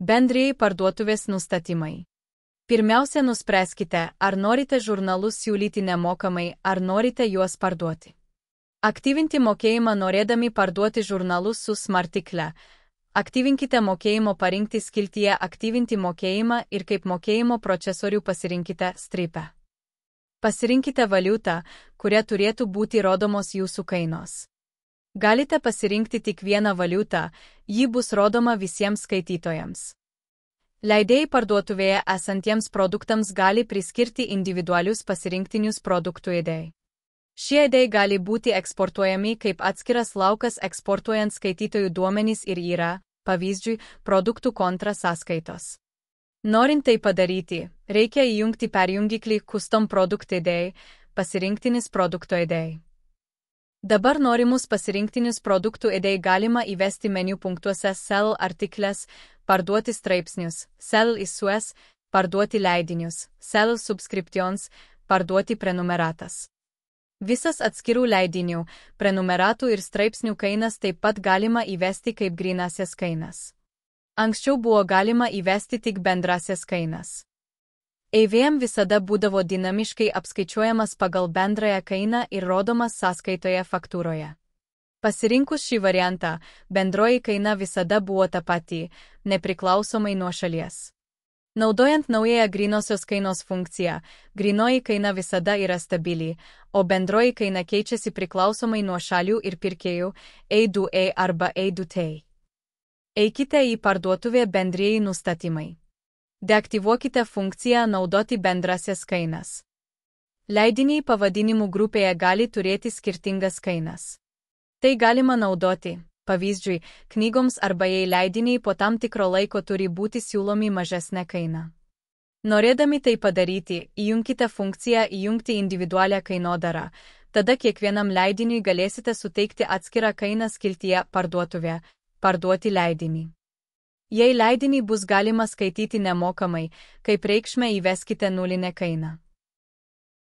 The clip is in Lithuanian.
Bendrieji parduotuvės nustatymai. Pirmiausia, nuspręskite, ar norite žurnalus siūlyti nemokamai, ar norite juos parduoti. Aktyvinti mokėjimą norėdami parduoti žurnalus su smartikle. Aktyvinkite mokėjimo parinkti skiltyje Aktyvinti mokėjimą ir kaip mokėjimo procesorių pasirinkite Stripe. Pasirinkite valiutą, kuria turėtų būti rodomos jūsų kainos. Galite pasirinkti tik vieną valiutą, ji bus rodoma visiems skaitytojams. Leidėjai parduotuvėje esantiems produktams gali priskirti individualius pasirinktinius produktų idėjai. Šie idėjai gali būti eksportuojami kaip atskiras laukas eksportuojant skaitytojų duomenys ir yra, pavyzdžiui, produktų kontra sąskaitos. Norint tai padaryti, reikia įjungti perjungiklį Custom Product idėjai, pasirinktinis produkto idėjai. Dabar norimus pasirinktinius produktų idėjai galima įvesti meniu punktuose Sell artikles, parduoti straipsnius, Sell issues, parduoti leidinius, Sell subscriptions, parduoti prenumeratas. Visas atskirų leidinių, prenumeratų ir straipsnių kainas taip pat galima įvesti kaip grynasias kainas. Anksčiau buvo galima įvesti tik bendrasias kainas. EVM visada būdavo dinamiškai apskaičiuojamas pagal bendrąją kainą ir rodomas sąskaitoje faktūroje. Pasirinkus šį variantą, bendroji kaina visada buvo ta pati, nepriklausomai nuo šalies. Naudojant naująją grynosios kainos funkciją, grynoji kaina visada yra stabili, o bendroji kaina keičiasi priklausomai nuo šalių ir pirkėjų, A2A arba A2T. Eikite į parduotuvę Bendrieji nustatymai. Deaktyvuokite funkciją Naudoti bendrasias kainas. Leidiniai pavadinimų grupėje gali turėti skirtingas kainas. Tai galima naudoti, pavyzdžiui, knygoms arba jei leidiniai po tam tikro laiko turi būti siūlomi mažesnė kaina. Norėdami tai padaryti, įjunkite funkciją Įjungti individualią kainodarą, tada kiekvienam leidiniui galėsite suteikti atskirą kainą skiltyje Parduotuvė, parduoti leidinį. Jei leidinį bus galima skaityti nemokamai, kaip reikšmę įveskite nulinę kainą.